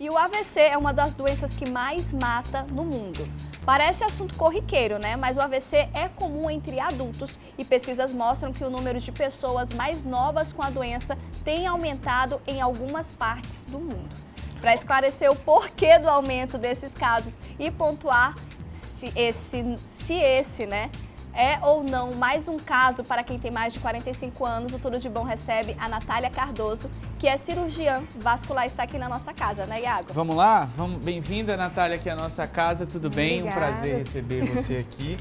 E o AVC é uma das doenças que mais mata no mundo. Parece assunto corriqueiro, né? Mas o AVC é comum entre adultos e pesquisas mostram que o número de pessoas mais novas com a doença tem aumentado em algumas partes do mundo. Para esclarecer o porquê do aumento desses casos e pontuar se esse, né, é ou não mais um caso para quem tem mais de 45 anos, o Tudo de Bom recebe a Natália Cardoso, que é cirurgiã vascular, está aqui na nossa casa, né, Iago? Vamos lá? Bem-vinda, Natália, aqui à nossa casa, tudo bem? Obrigada. Um prazer receber você aqui.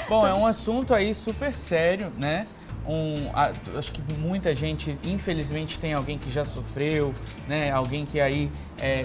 Bom, é um assunto aí super sério, né? Acho que muita gente, infelizmente, tem alguém que já sofreu, né? Alguém que aí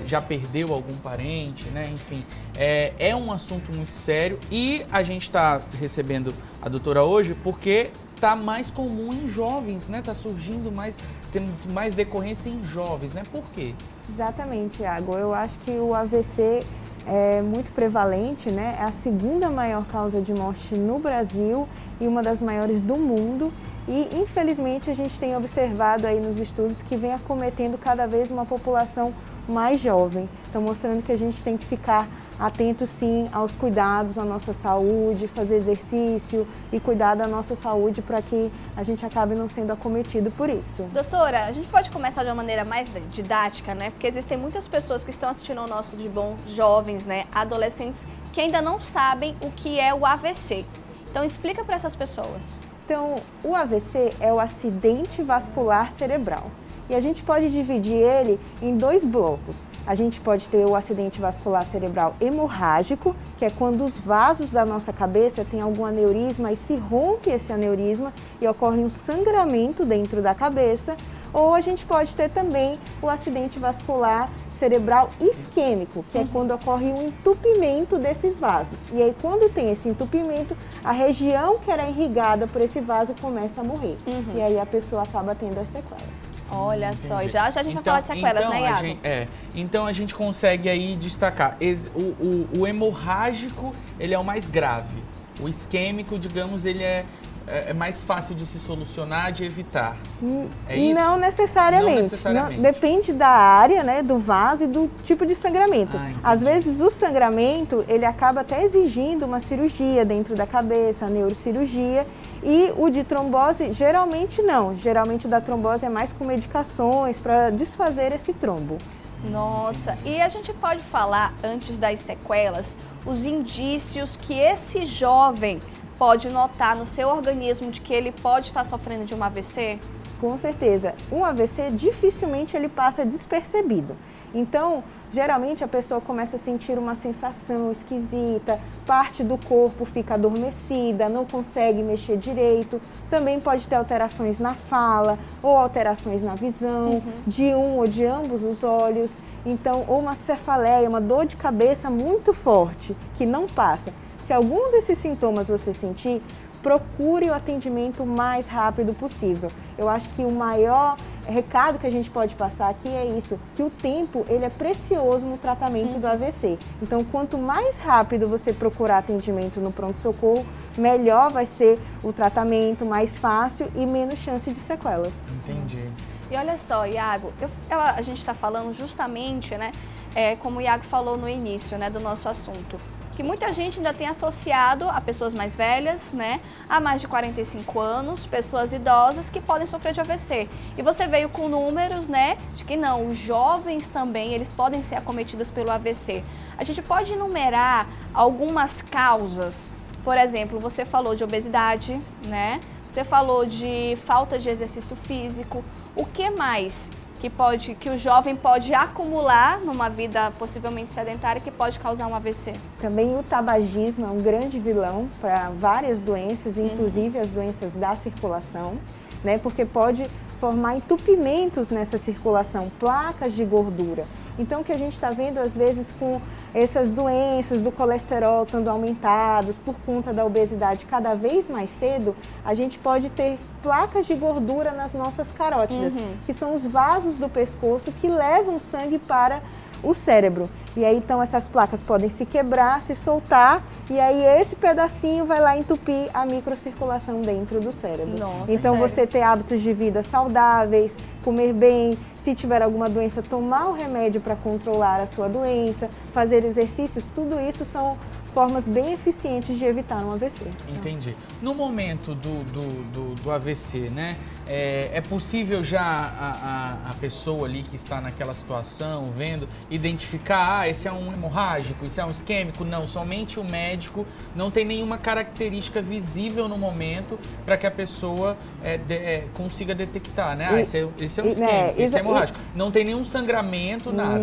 já perdeu algum parente, né? Enfim, é um assunto muito sério e a gente está recebendo a doutora hoje porque está mais comum em jovens, né? Está surgindo mais, tem mais decorrência em jovens, né? Por quê? Exatamente, Iago. Eu acho que o AVC é muito prevalente, né? É a segunda maior causa de morte no Brasil e uma das maiores do mundo. E, infelizmente, a gente tem observado aí nos estudos que vem acometendo cada vez uma população mais jovem. Então, mostrando que a gente tem que ficar atento, sim, aos cuidados à nossa saúde, fazer exercício e cuidar da nossa saúde para que a gente acabe não sendo acometido por isso. Doutora, a gente pode começar de uma maneira mais didática, né? Porque existem muitas pessoas que estão assistindo ao nosso Tudo de Bom, jovens, né? Adolescentes, que ainda não sabem o que é o AVC. Então, explica para essas pessoas. Então, o AVC é o acidente vascular cerebral. E a gente pode dividir ele em dois blocos. A gente pode ter o acidente vascular cerebral hemorrágico, que é quando os vasos da nossa cabeça têm algum aneurisma e se rompe esse aneurisma e ocorre um sangramento dentro da cabeça. Ou a gente pode ter também o acidente vascular cerebral isquêmico, que é quando ocorre um entupimento desses vasos. E aí, quando tem esse entupimento, a região que era irrigada por esse vaso começa a morrer. E aí a pessoa acaba tendo as sequelas. Olha só, e já a gente vai falar de sequelas, né, Iago? Então a gente consegue aí destacar, o hemorrágico, ele é o mais grave. O isquêmico, digamos, ele é mais fácil de se solucionar, de evitar. É isso? Não necessariamente. Não necessariamente. Depende da área, né, do vaso e do tipo de sangramento. Às vezes o sangramento, ele acaba até exigindo uma cirurgia dentro da cabeça, a neurocirurgia, e o de trombose, geralmente não. Geralmente o da trombose é mais com medicações para desfazer esse trombo. Nossa, e a gente pode falar, antes das sequelas, os indícios que esse jovem pode notar no seu organismo de que ele pode estar sofrendo de um AVC? Com certeza. Um AVC dificilmente ele passa despercebido. Então, geralmente a pessoa começa a sentir uma sensação esquisita, parte do corpo fica adormecida, não consegue mexer direito, também pode ter alterações na fala ou alterações na visão, de um ou de ambos os olhos. Então, ou uma cefaleia, uma dor de cabeça muito forte, que não passa. Se algum desses sintomas você sentir, procure o atendimento o mais rápido possível. Eu acho que o maior recado que a gente pode passar aqui é isso, que o tempo ele é precioso no tratamento do AVC. Então, quanto mais rápido você procurar atendimento no pronto-socorro, melhor vai ser o tratamento, mais fácil e menos chance de sequelas. Entendi. E olha só, Iago, a gente está falando justamente, né, como o Iago falou no início, né, do nosso assunto, que muita gente ainda tem associado a pessoas mais velhas, né, a mais de 45 anos, pessoas idosas que podem sofrer de AVC. E você veio com números, né, de que não, os jovens também, eles podem ser acometidos pelo AVC. A gente pode enumerar algumas causas, por exemplo, você falou de obesidade, né, você falou de falta de exercício físico, o que mais que o jovem pode acumular numa vida possivelmente sedentária que pode causar um AVC? Também o tabagismo é um grande vilão para várias doenças, inclusive as doenças da circulação, né? Porque pode formar entupimentos nessa circulação, placas de gordura. Então, o que a gente está vendo, às vezes, com essas doenças do colesterol estando aumentados por conta da obesidade cada vez mais cedo, a gente pode ter placas de gordura nas nossas carótidas, que são os vasos do pescoço que levam sangue para o cérebro. E aí, então, essas placas podem se quebrar, se soltar, e aí esse pedacinho vai lá entupir a microcirculação dentro do cérebro. Nossa, então, sério? você ter hábitos de vida saudáveis, comer bem, se tiver alguma doença, tomar o remédio para controlar a sua doença, fazer exercícios, tudo isso são formas bem eficientes de evitar um AVC. Entendi. No momento do AVC, né, é possível já a pessoa ali que está naquela situação, vendo, identificar, esse é um hemorrágico, isso é um isquêmico? Não, somente o médico, não tem nenhuma característica visível no momento para que a pessoa consiga detectar, né? Esse é um isquêmico, esse é hemorrágico. Não tem nenhum sangramento, nada.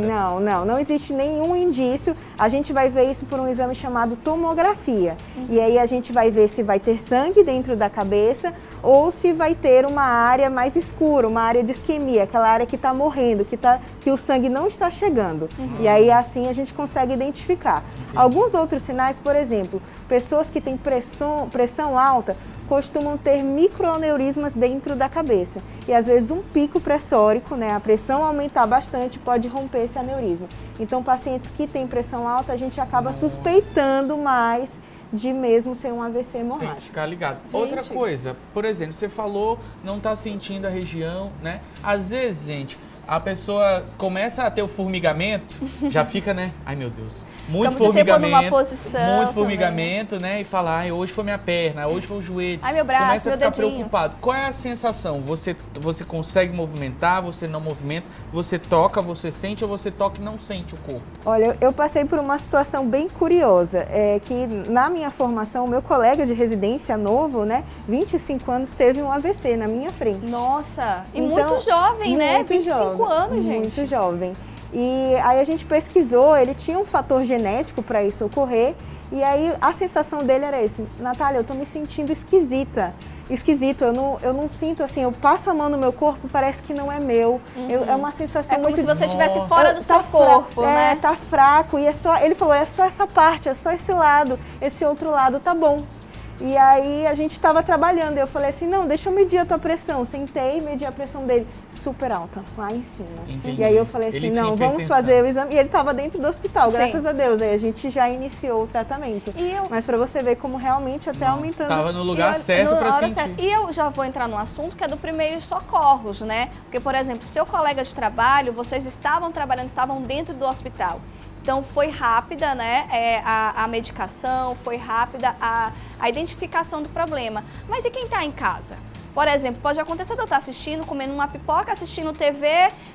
Não existe nenhum indício. A gente vai ver isso por um exame chamado tomografia. E aí a gente vai ver se vai ter sangue dentro da cabeça ou se vai ter uma área mais escura, uma área de isquemia, aquela área que está morrendo, que o sangue não está chegando. E aí assim a gente consegue identificar. Alguns outros sinais, por exemplo, pessoas que têm pressão alta costumam ter microaneurismas dentro da cabeça. E às vezes um pico pressórico, né, a pressão aumentar bastante, pode romper esse aneurisma. Então, pacientes que têm pressão alta, a gente acaba suspeitando mais de mesmo ser um AVC hemorrágico. Tem que ficar ligado. Gente. Outra coisa, por exemplo, você falou, não está sentindo a região, né? Às vezes, gente, a pessoa começa a ter o formigamento, já fica, né? Ai, meu Deus. Muito formigamento, numa posição muito formigamento, né? E falar, ai, hoje foi minha perna, hoje foi o joelho. Ai, meu braço, começa a meu ficar dedinho. preocupado. Qual é a sensação? Você consegue movimentar, você não movimenta, você toca, você sente ou você toca e não sente o corpo? Olha, eu passei por uma situação bem curiosa, que na minha formação, o meu colega de residência novo, né, 25 anos, teve um AVC na minha frente. Nossa, e Então, muito jovem, né? muito 25 jovem, anos, gente. Muito jovem. E aí a gente pesquisou, ele tinha um fator genético para isso ocorrer, e aí a sensação dele era esse: Natália, eu tô me sentindo esquisito, eu não sinto assim, eu passo a mão no meu corpo, parece que não é meu, é uma sensação É como muito... se você estivesse fora do Tá seu corpo, né? tá fraco, e ele falou, é só essa parte, é só esse lado, esse outro lado tá bom. E aí a gente estava trabalhando, eu falei assim, não, deixa eu medir a tua pressão. Sentei, medi a pressão dele, super alta, lá em cima. Entendi. E aí eu falei assim, não, vamos fazer o exame. E ele estava dentro do hospital, graças a Deus. Aí a gente já iniciou o tratamento. Mas para você ver como realmente até aumentando... Estava no lugar certo para sentir. E eu já vou entrar num assunto que é do primeiros socorros, né? Porque, por exemplo, seu colega de trabalho, vocês estavam trabalhando, estavam dentro do hospital. Então, foi rápida, né, a medicação, foi rápida a identificação do problema. Mas e quem está em casa? Por exemplo, pode acontecer de eu estar assistindo, comendo uma pipoca, assistindo TV,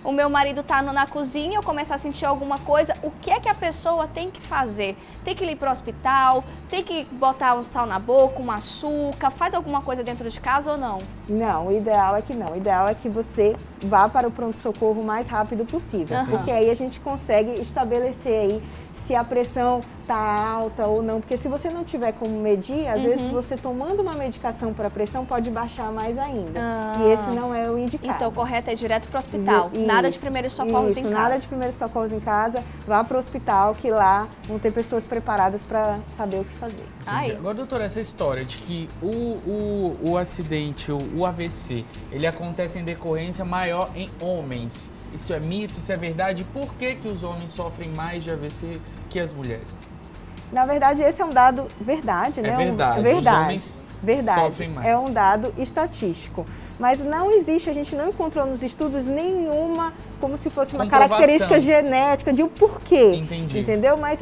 o meu marido está na cozinha, eu começar a sentir alguma coisa. O que é que a pessoa tem que fazer? Tem que ir para o hospital? Tem que botar um sal na boca, um açúcar? Faz alguma coisa dentro de casa ou não? Não, o ideal é que não. O ideal é que você vá para o pronto-socorro o mais rápido possível. Porque aí a gente consegue estabelecer aí se a pressão está alta ou não. Porque se você não tiver como medir, às vezes você tomando uma medicação para pressão pode baixar mais ainda. E esse não é o indicado. Então o correto é ir direto para o hospital. Nada de primeiros socorros em casa. Nada de primeiros socorros em casa. Vá para o hospital, que lá vão ter pessoas preparadas para saber o que fazer. Agora, doutora, essa história de que o acidente, o AVC, ele acontece em decorrência maior em homens. Isso é mito? Isso é verdade? Por que os homens sofrem mais de AVC que as mulheres? Na verdade, esse é um dado verdade, né? É verdade. Verdade. Os homens sofrem mais. É um dado estatístico. Mas não existe, a gente não encontrou nos estudos nenhuma, como se fosse uma característica genética de o porquê. Entendi. Entendeu? Mas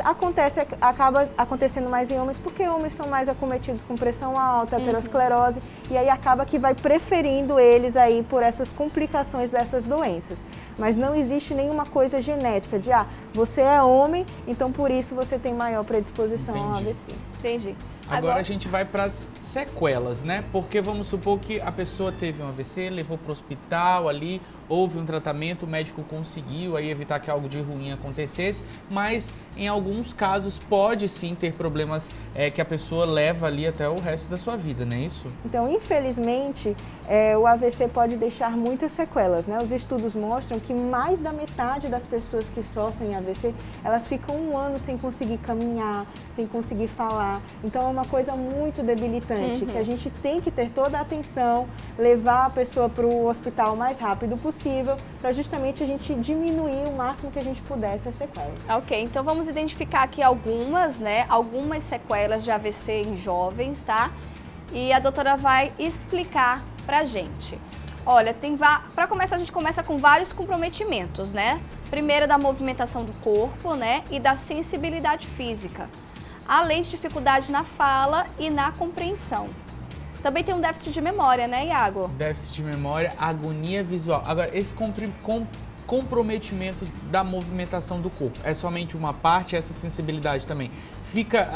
acaba acontecendo mais em homens, porque homens são mais acometidos com pressão alta, aterosclerose, e aí acaba que vai preferindo eles aí por essas complicações dessas doenças. Mas não existe nenhuma coisa genética de, você é homem, então por isso você tem maior predisposição ao AVC. Entendi. Agora a gente vai para as sequelas, né? Porque vamos supor que a pessoa teve um AVC, levou para o hospital ali, houve um tratamento, o médico conseguiu aí evitar que algo de ruim acontecesse, mas em alguns casos pode sim ter problemas que a pessoa leva ali até o resto da sua vida, não é isso? Então, infelizmente, o AVC pode deixar muitas sequelas, né? Os estudos mostram que mais da metade das pessoas que sofrem AVC, elas ficam 1 ano sem conseguir caminhar, sem conseguir falar, falar. Então é uma coisa muito debilitante, que a gente tem que ter toda a atenção, levar a pessoa para o hospital o mais rápido possível, para justamente a gente diminuir o máximo que a gente puder essas sequelas. Ok, então vamos identificar aqui algumas, né? Algumas sequelas de AVC em jovens, tá? E a doutora vai explicar pra gente. Olha, para começar, a gente começa com vários comprometimentos, né? Primeiro da movimentação do corpo, né? E da sensibilidade física. Além de dificuldade na fala e na compreensão. Também tem um déficit de memória, né, Iago? Déficit de memória, agonia visual. Agora, esse comprometimento da movimentação do corpo, é somente uma parte, essa sensibilidade também? Fica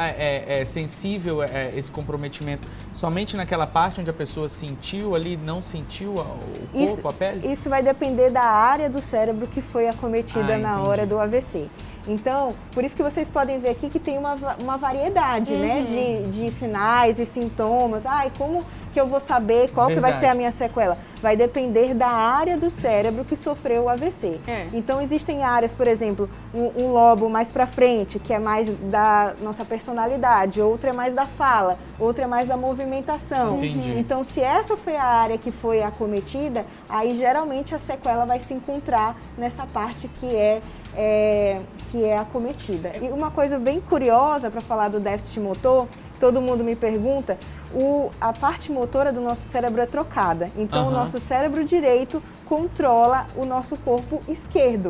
sensível esse comprometimento somente naquela parte onde a pessoa sentiu ali, não sentiu o corpo, a pele? Isso vai depender da área do cérebro que foi acometida na hora do AVC. Então, por isso que vocês podem ver aqui que tem uma variedade, né, de sinais e sintomas. Ai, como que eu vou saber qual que vai ser a minha sequela? Vai depender da área do cérebro que sofreu o AVC. Então, existem áreas, por exemplo, um lobo mais para frente, que é mais da nossa personalidade, outra é mais da fala, outra é mais da movimentação. Então, se essa foi a área que foi acometida, aí geralmente a sequela vai se encontrar nessa parte que é acometida. E uma coisa bem curiosa para falar do déficit motor, todo mundo me pergunta, a parte motora do nosso cérebro é trocada. Então, o nosso cérebro direito controla o nosso corpo esquerdo.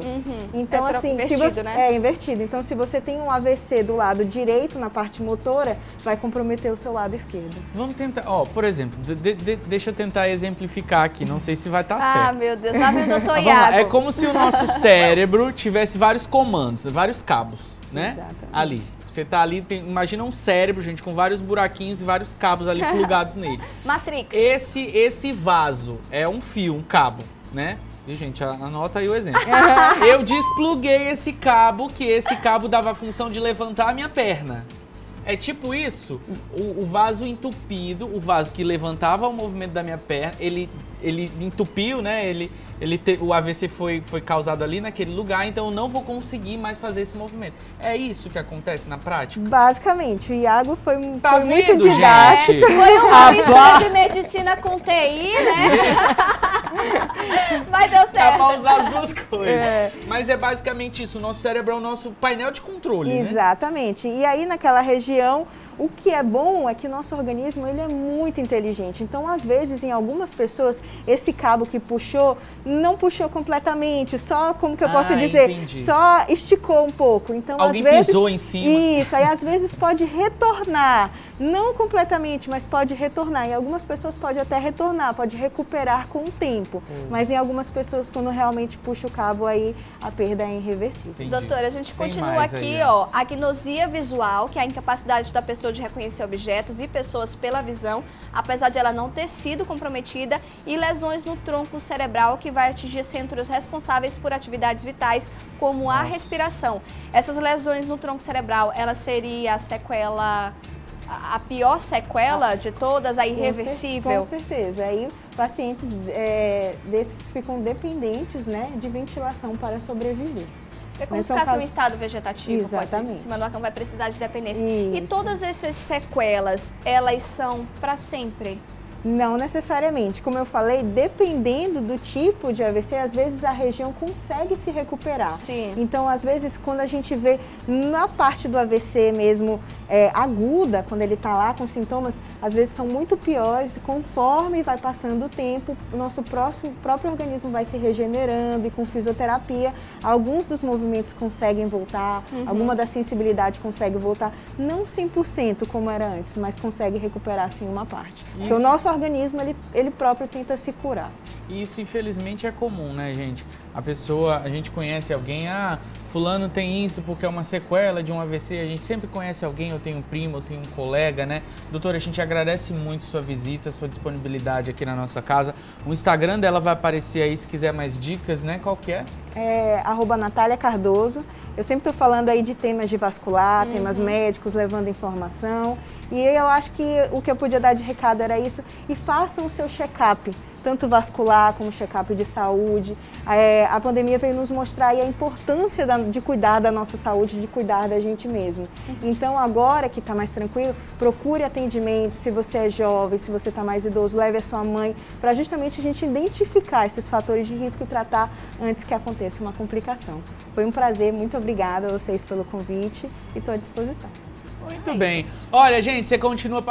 Então, assim, invertido, né? É invertido. Então, se você tem um AVC do lado direito, na parte motora, vai comprometer o seu lado esquerdo. Vamos tentar, por exemplo, deixa eu tentar exemplificar aqui, não sei se vai estar certo. Ah, meu Deus, lá vem o doutor Iago. É como se o nosso cérebro tivesse vários comandos, vários cabos, né? Exatamente. Ali. Você tá ali, imagina um cérebro, gente, com vários buraquinhos e vários cabos ali plugados nele. Matrix. Esse vaso é um fio, um cabo, né? E, gente, anota aí o exemplo. Eu despluguei esse cabo, que esse cabo dava a função de levantar a minha perna. É tipo isso, o vaso entupido, o vaso que levantava o movimento da minha perna, ele entupiu, né? O AVC foi causado ali naquele lugar, então eu não vou conseguir mais fazer esse movimento. É isso que acontece na prática? Basicamente, o Iago foi muito didático. Gente? Foi uma mistura de medicina com TI, né? Mas deu certo. Dá pra usar as duas coisas. Mas é basicamente isso, o nosso cérebro é o nosso painel de controle, né? Exatamente. E aí naquela região, o que é bom é que o nosso organismo ele é muito inteligente. Então, às vezes, em algumas pessoas, esse cabo que puxou, não puxou completamente, só, como que eu posso dizer, entendi. Só esticou um pouco. Então, alguém às vezes, pisou em cima. Isso, aí às vezes pode retornar, não completamente, mas pode retornar. Em algumas pessoas pode até retornar, pode recuperar com o tempo. Mas em algumas pessoas, quando realmente puxa o cabo, aí a perda é irreversível. Entendi. Doutora, a gente continua aqui, agnosia visual, que é a incapacidade da pessoa de reconhecer objetos e pessoas pela visão, apesar de ela não ter sido comprometida, e lesões no tronco cerebral, que vai atingir centros responsáveis por atividades vitais, como a respiração. Essas lesões no tronco cerebral, ela seria a sequela, a pior sequela de todas, a irreversível? Com certeza. Aí pacientes desses ficam dependentes, né, de ventilação para sobreviver. É como se ficasse um estado vegetativo, Exatamente. pode ser, em cima do cão vai precisar de dependência. Isso. E todas essas sequelas, elas são para sempre? Não necessariamente. Como eu falei, dependendo do tipo de AVC, às vezes a região consegue se recuperar. Sim. Então, às vezes, quando a gente vê na parte do AVC mesmo aguda, quando ele está lá com sintomas, às vezes são muito piores. Conforme vai passando o tempo, o nosso próprio organismo vai se regenerando, e com fisioterapia, alguns dos movimentos conseguem voltar, alguma da sensibilidade consegue voltar. Não 100% como era antes, mas consegue recuperar sim uma parte. Então, o nosso organismo, ele próprio tenta se curar. Isso, infelizmente, é comum, né, gente? A gente conhece alguém, fulano tem isso porque é uma sequela de um AVC, a gente sempre conhece alguém, eu tenho um primo, eu tenho um colega, né? Doutora, a gente agradece muito sua visita, sua disponibilidade aqui na nossa casa. O Instagram dela vai aparecer aí se quiser mais dicas, né? Qual que é? @Natália Cardoso. Eu sempre estou falando aí de temas de vascular, temas médicos, levando informação. E eu acho que o que eu podia dar de recado era isso. E façam o seu check-up. tanto vascular como check-up de saúde. A pandemia veio nos mostrar aí a importância de cuidar da nossa saúde, de cuidar da gente mesmo. Então agora que está mais tranquilo, procure atendimento, se você é jovem, se você está mais idoso, leve a sua mãe, para justamente a gente identificar esses fatores de risco e tratar antes que aconteça uma complicação. Foi um prazer, muito obrigada a vocês pelo convite e estou à disposição. Muito bem. Olha, gente, você continua